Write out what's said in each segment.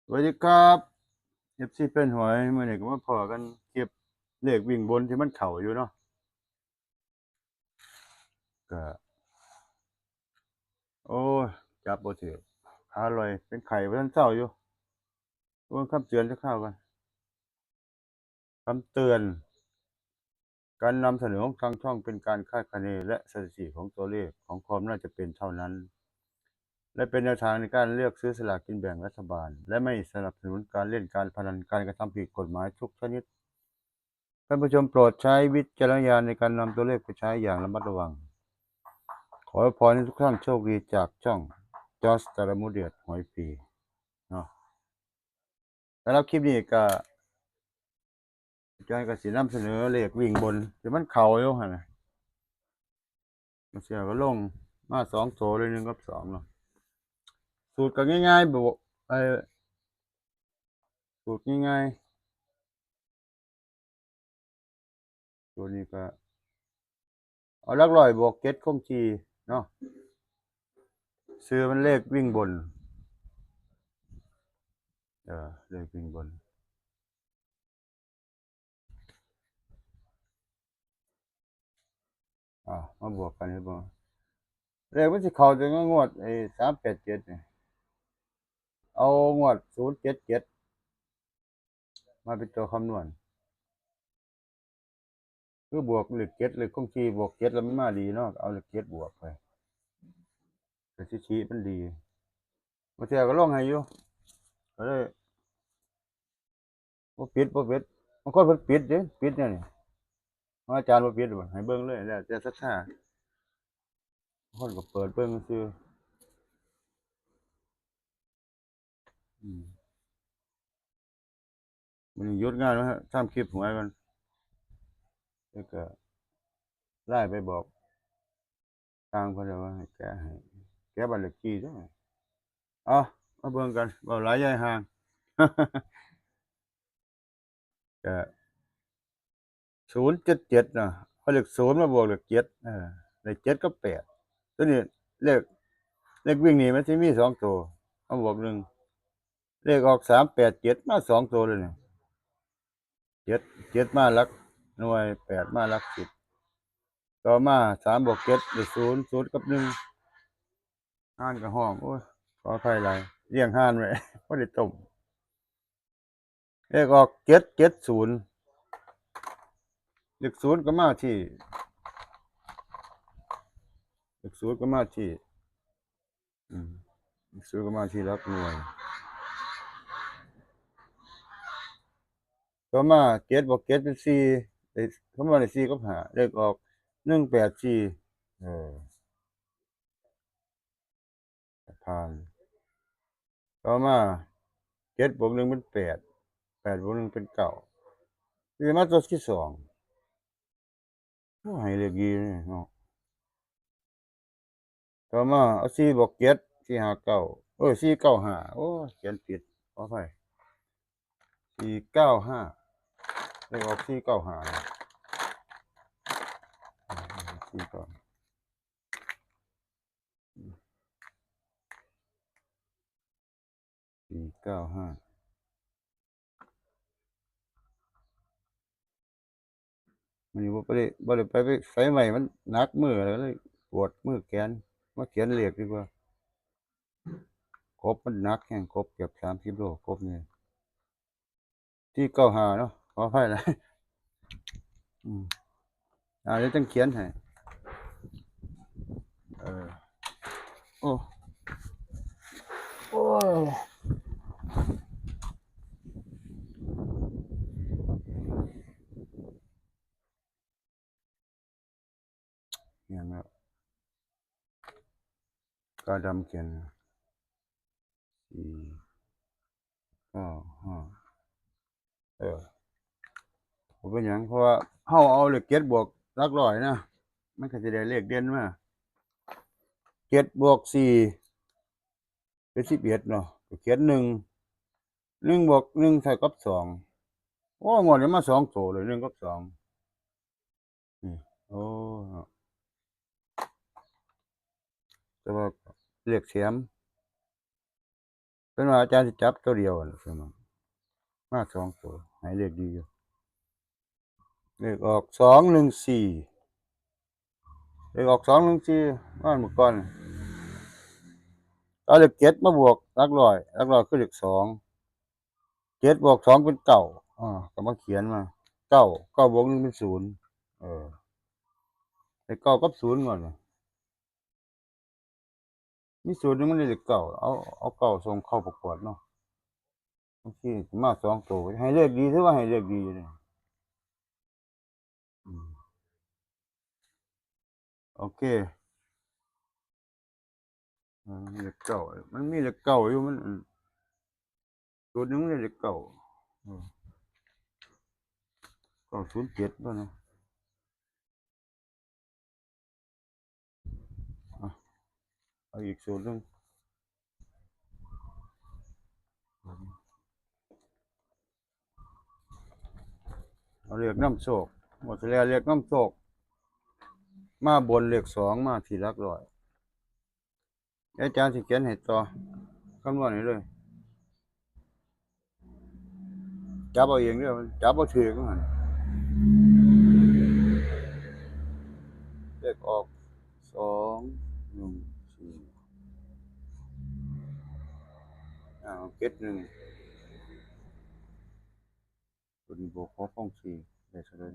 สวัสดีครับFCเป็นหวยมื่อนี้ก็มาพอกันเก็บเลขวิ่งบนที่มันเข่าอยู่เนาะก็โอ้ยจับบ่ถือขาลอยเป็นไข้บ่ทันเช้าอยู่เบิ่งคำเตือนจักคราวก่อนคำเตือนการนำเสนอของทางช่องเป็นการคาดคะเนและสถิติของตัวเลขของความน่าจะเป็นเท่านั้นและเป็นแนวทางในการเลือกซื้อสลากกินแบ่งรัฐบาลและไม่สนับสนุนการเล่นการพนันการกระทำผิดกฎหมายทุกชนิดท่านผู้ชมโปรดใช้วิจารณญาณในการนำตัวเลขไปใช้อย่างระมัดระวัง ขอให้พรให้ทุกท่านโชคดีจากช่องจอร์จตระมูเดียดหวยฟรีเนาะสำหรับคลิปนี้ก็จอยก็สินำเสนอเลขวิ่งบนที่มันเข่าอยู่หั่นน่ะมันเสียก็ลงมาสองโถเลย1กับ2เนาะสูตรก็ง่ายๆแบบไอ้สูตรง่ายๆตัวนี้ก็เอาหลักร้อยบวก7คงที่เนาะชื่อมันเลขวิ่งบนเลขวิ่งบนมาบวกกันให้บ่เลขมันสิเข้าจังงวดไอ้387นี่เอางวด077มาเป็นตัวคำนวณ คือบวกเลขเจ็ดเลขคงที่บวกเจ็ดแล้วมันมาดีเนาะเอาเลขเจ็ดบวกไปแต่ชี้มันดีบางทีก็ลงให้อยู่ก็เลยบ่ปิดบางคนเพิ่นปิดเด้ปิดเนี่ยนี่อาจารย์บ่ปิดบ่ให้เบิ่งเลยแล้วแต่ศรัทธาบางคนก็เปิดเบิ่งซื่ออืมมื้อนี้หยุดงานแล้วฮะทำคลิปหวยก่อนแล้วก็ไลน์ไปบอกทางเพิ่นแล้วว่าให้แก้บ้านเลขที่เด้อเอามาเบิ่งกันเว้าหลายยายห่างก็077เนาะเอาเลข0มาบวกเลข7ได้7กับ8ตัวนี้เลข เลขวิ่งนี่มันสิมี2ตัวเอาบวก1เลขออก387มา2ตัวเลยนี่7 7มาหลักหน่วย8มาหลัก10ต่อมา3บวก7ได้0 0กับ1ห่านก็ฮ้องโอ้ยขออภัยหลายเลี้ยงห่านไว้บ่ได้ต้มเลขออก770เลข0ก็มาที่เลข0ก็มาที่อืมเลข0ก็มาที่หลักหน่วยต่อมา7บวก7เป็น4ได้คำนวณได้4กับ5เลขออก184เออผ่าน ต่อมา7บวก1เป็น8 8บวก1เป็น9สิมาตัวที่2โอ้ให้เลขดีเลยเนาะต่อมาเอา4บวก7 459495โอ้ยเขียนผิดขออภัย495เลขออก4954เก้า495มื้อนี้บ่ได้ไปไสไม้มันหนักมือเลยปวดมือแขนมาเขียนเลขดีกว่ากบมันหนักแฮงกบเกือบ30โลกบนี่495เนาะขออภัยหลายอืมเดี๋ยวจั่งเขียนให้เออโอ้โอ้ยอิหยังแล้วกาดำเขียน495เออบ่เป็นหยังเพราะว่าเราเอาเลข7บวกหลักร้อยนะมันก็สิได้เลขเด่นมา7บวก4เป็น11เนาะก็เขียน1 1บวก1เท่ากับ2โอ้งวดนี้มา2ตัวเลย1กับ2นี่โอ้แต่ว่าเลขแถม เป็นว่าอาจารย์สิจับตัวเดียวน่ะส่วนมากมาสองตัวให้เลขดีอยู่เลขออก214เลขออก214ว่าเมื่อก่อนเอาเลข7มาบวกหลักร้อยคือเลข2 7บวก2เป็น9ก็มาเขียนมา9บวก1เป็น0เออเลข9กับ0ก่อนน่ะมี0นึงมันได้เลข9เอา9ส่งเข้าประกวดเนาะบางทีสิมา2ตัวให้เลขดีถือว่าให้เลขดีอยู่เดะอืมโอเคเลขเก้ามันมีเลขเก้าอยู่มันตัวหนึงมันได้เลขเก้าเออ907บ่เนาะอะเอาอีกสูตรหนึ่งเอาเลขนำโชคหมดแล้วเลขนำโชคมาบนเลข2มาที่หลักร้อยอาจารย์สิเขียนให้ต่อคำนวณให้เลยจับเอาเองเด้อจับบ่ถูกว่าหั่นเลขออก21471ตัวนี้บวก6ของ4ได้เท่าใด2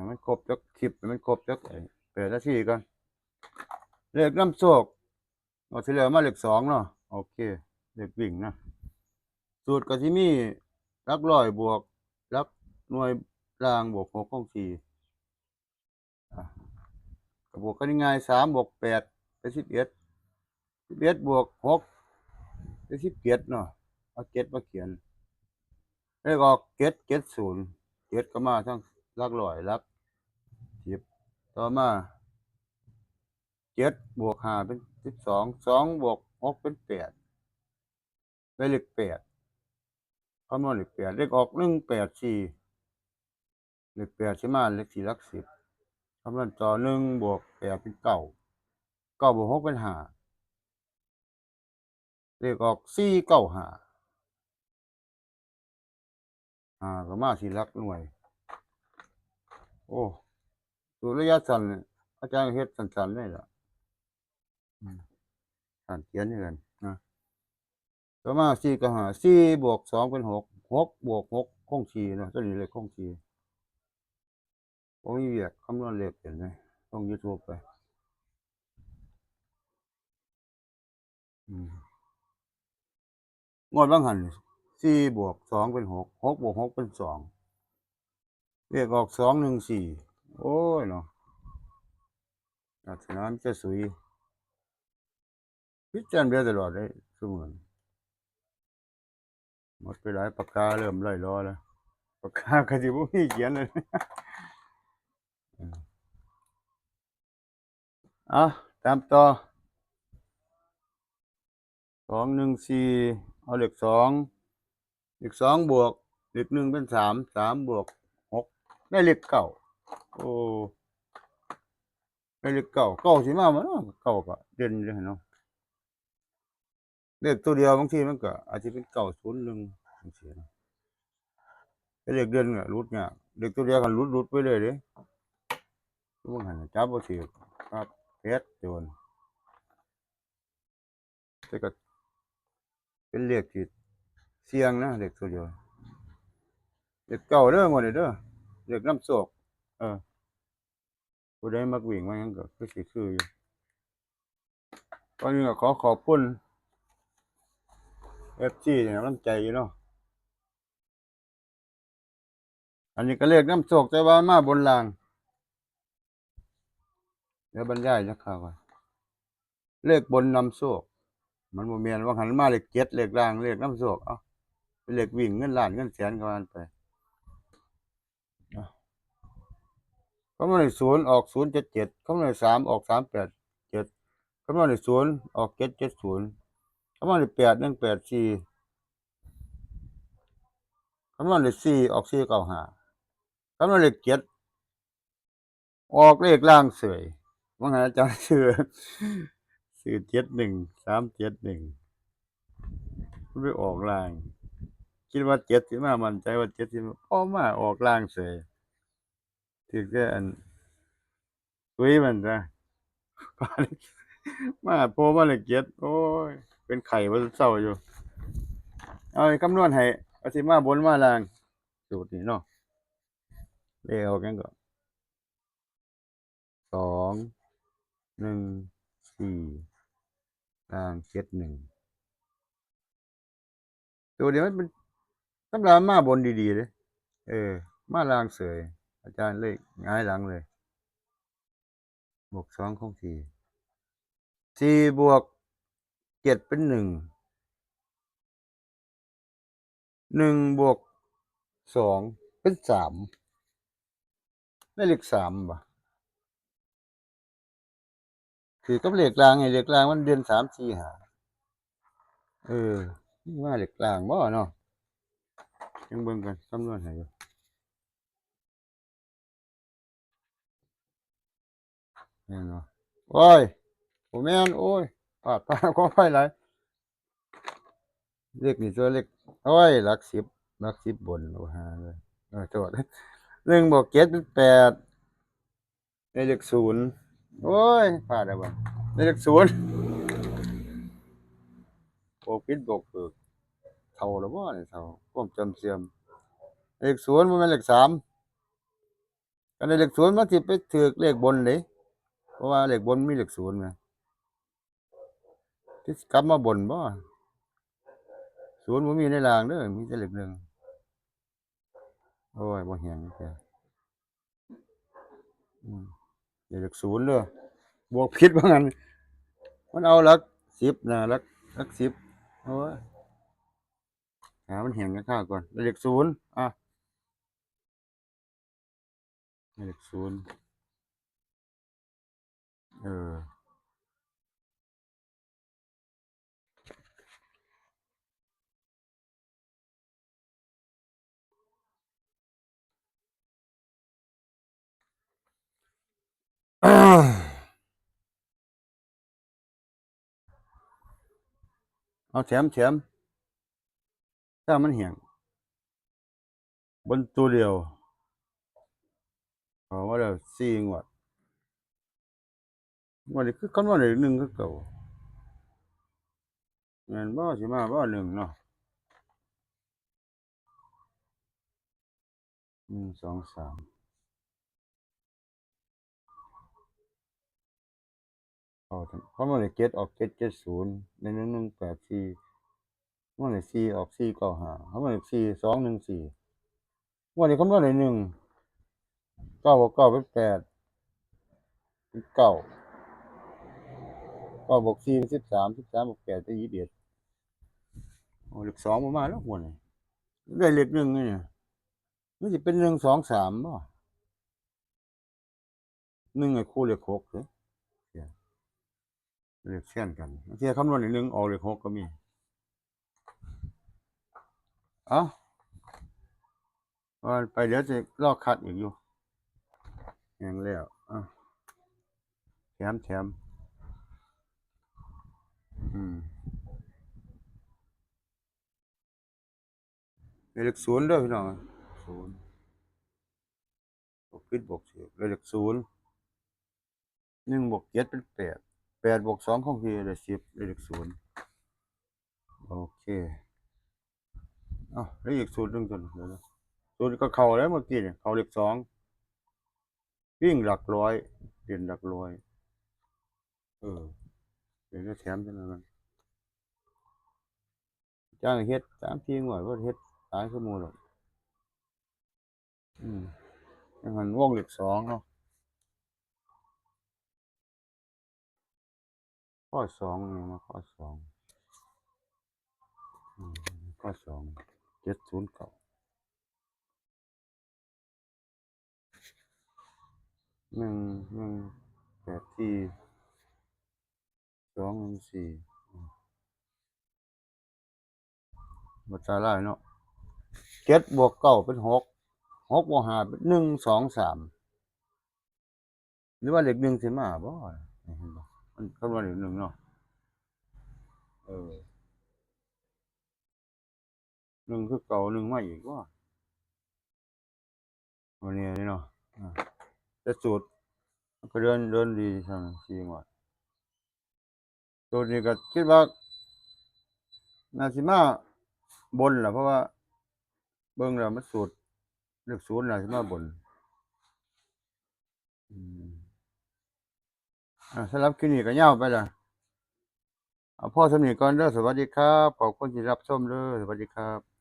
มันครบจักคลิปมันครบจัก8นาทีก่อนเลขนำโชคงวดที่แล้วมาเลข2เนาะโอเคเลขวิ่งนะสูตรก็สิมีหลักร้อยบวกหลักหน่วยล่างบวก6ของ4ก็บวกกันง่ายๆ3บวก8เป็น11 11บวก6เป็น17เนาะเอา7มาเขียนเลขออก770 7ก็มาทั้งหลักร้อยหลัก10ต่อมา7บวก5เป็น12 2บวก6เป็น8ได้เลข8คำนวณเลข8เลขออก184เลข8สิมาเลขที่หลัก10คำนวณต่อ1บวก8เป็น9 9บวก6เป็น5เลขออก495ก็มาที่หลักหน่วยโอ้สูตรระยะสั้นนี่อาจารย์เฮ็ดสั้นๆเลยล่ะสั้นเขียนคือกันนะต่อมา4ก็5 4บวก2เป็น6 6บวก6คง4เนาะตัวนี้เลขคง4บ่มีเวียกคำนวณเลขเป็นไหมลงยูทูบไปงวดบางหัน4บวก2เป็น6 6บวก6เป็น2เลขออก214โอ้ยเนาะลักษณะมันจะสุยพิจารณาตลอดเลยซุมื้อนี้หมดไปหลายปากกาเริ่มร่อยรอแล้วปากกาก็สิบ่มีเขียนเลยเอาตามต่อ214เอาเลข2เลข2บวกเลข1เป็น3 3บวก6ได้เลข9โอ้ได้เลข9 9สิมาบ่เนาะ9ก็เด่นอยู่หั่นเนาะเลขตัวเดียวบางทีมันก็อาจสิเป็น901จังซี้นะแต่เลขเด่นก็หลุดยากเลขตัวเดียวก็หลุดไปเลยเดะซุมื้อหันน่ะจับบ่ถูกครับเพชรโจรแต่ก็เป็นเลขที่เสี่ยงนะเลขตัวเดียวเลข9เด้องวดนี้เด้อเลขนำโชคเออผู้ใดมักวิ่งว่าหยังก็คือสิคืออยู่ก่อนอื่นก็ขอขอบคุณ FC ที่ให้กำลังใจอยู่เนาะอันนี้ก็เลขนำโชคแต่ว่ามาบนล่างเดี๋ยวบรรยายจักคราวก่อนเลขบนนำโชคมันบ่แม่นว่าหันมาเลข7เลขล่างเลขนำโชคเอ้าเป็นเลขวิ่งเงินล้านเงินแสนก็ว่ากันไปคำนวณเลข0ออก077คำนวณเลข3ออก387คำนวณเลข0ออก770คำนวณเลข8 184คำนวณเลข4ออก495คำนวณเลข7ออกเลขล่างเสย ว่าไงอาจารย์ซื้อ71 371มันไปออกล่าง คิดว่าเจ็ดสิมามั่นใจว่าเจ็ดสิพอมาออกล่างเสยถือแค่อันตุ้ยมันจ้ะมาโผล่มาเลยเจ็ดโอ้ยเป็นไข่ว่าเศร้าอยู่เอาคำนวณให้เอาสิมาบนมาล่างสูตรนี้เนาะเลขเอากันก็2 1 4ล่าง71ตัวเดียวมันเป็นตำรามาบนดีๆเลยมาล่างเสยอาจารย์เลขหงายหลังเลยบวก2ของ4 บวก 7เป็น1 บวก 2เป็น3ได้เลข3บ่คือกับเลขกลางไงเลขกลางมันเดือน3 4 5มาเลขกลางบ่เนาะยังเบิ่งกันคำนวณให้อยู่แม่นบ่โอ้ยบ่แม่นโอ้ยพลาดขออภัยหลายเลขนี่ตัวเลขโอ้ยหลัก10หลัก10บนโอ้หาเลยโทษ1 บวก 7เป็น8ได้เลข0โอ้ยพลาดแล้วบ่ได้เลข0บวกผิดบวกถูกเท่าแล้วบ่นี่เท่าความจำเสื่อมเลข0บ่แม่นเลข3คันได้เลข0มันสิไปถูกเลขบนเด้เพราะว่าเลขบนมีเลข0แหมสิกลับมาบนบ่0บ่มีในล่างเด้อมีแต่เลข1โอ้ยบ่แฮงจักเทื่อได้เลข0เด้อบวกผิดว่างั้นมันเอาหลัก10น่ะหลัก10โอ้ยหามันแฮงคักๆก่อนได้เลข0ได้เลข0เออ เอาแถมถ้ามันแห้งบนตัวเดียวเอาว่าแล้ว4 งวดงวดนี้คือคำนวณได้1คือเก่าแม่นบ่สิมาบ่1เนาะ1 2 3เอาคำนวณได้7ออก7 70ได้1184คำนวณได้4ออก4 95คำนวณได้4 2 1 4งวดนี้คำนวณได้1 9บวก9เป็น8เป็น9 9บวก4เป็น13 13บวก8เป็น21โอ้เลข2บ่มาแล้วงวดนี้ได้เลข1นี่มันสิเป็น1 2 3บ่1ให้คู่เลข6เด้เลขแช่นกันบางเที่ยคำนวณได้1ออกเลข6ก็มีเอ้าว่าไปเดี๋ยวสิรอคัดอีกอยู่แฮ่งแล้วแถมอืมได้เลข0เด้อพี่น้อง0บวกผิดบวกถูกได้เลข0 1บวก7เป็น8 8บวก2ของพี่ได้10ได้เลข0โอเคอ้าวแล้วอีกสูตรหนึ่งตัวเดี๋ยวสูตรก็เข้าแล้วเมื่อกี้เนี่ยเข้าเลข2วิ่งหลักร้อยเด่นหลักร้อยเออเดี๋ยวจะแถมจังเลยมันจ้างเฮ็ด3 4งวดบ่เฮ็ดหลายชั่วโมงหรอกอืมจังหันวงเลข2เนาะข้อ2นี่มาข้อ2อืมข้อ2 709 1 1 8 4 2 1 4บ่ตายหลายเนาะ7บวก9เป็น6 6บวก5เป็น1 2 3 หรือว่าเลขหนึ่งสิมาบ่นี่เห็นบ่มันคำนวณเลขหนึ่งเนาะเออหนึ่งคือเก่าหนึ่งมาอีกบ่วันนี้นี่เนาะอาแต่สูตรมันก็เดินดีซั่น4งวดสูตรนี้ก็คิดว่าน่าสิมาบนล่ะเพราะว่าเบิ่งแล้วมันสูตรเลขศูนย์น่าสิมาบนอืมสำหรับคลิปนี้ก็ยาวไปแล้วเอาพอส่ำนี้ก่อนเด้อสวัสดีครับขอบคุณที่รับชมเด้อสวัสดีครับ